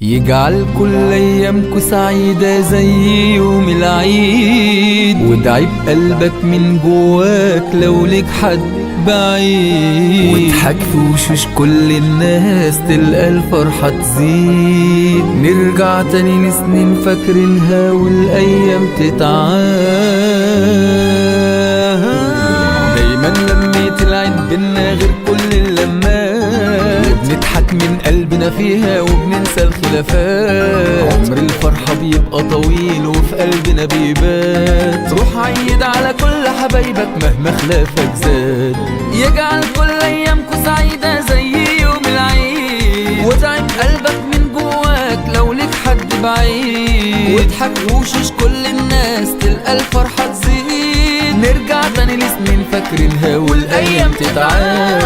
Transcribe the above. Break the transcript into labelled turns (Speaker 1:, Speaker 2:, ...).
Speaker 1: يجعل كل ايامكو سعيدة زي يوم العيد، وادعي بقلبك من جواك لو ليك حد بعيد، واضحك في وشوش كل الناس تلقى الفرحة تزيد. نرجع تاني لسنين فاكرينها والايام تتعاد. دايما لميت العيد بينا غير كل اللمات، وبنضحك من قلبنا فيها وبننسى الخلافات. عمر الفرحة بيبقى طويل وفي قلبنا بيبات. روح عيد على كل حبايبك مهما خلافك زاد. يجعل كل ايامكو سعيدة زي يوم العيد، وادعي بقلبك من جواك لو ليك حد بعيد، واضحك وشوش كل الناس تلقى الفرحة تزيد. نرجع تاني لسنين فاكرينها والايام تتعاد.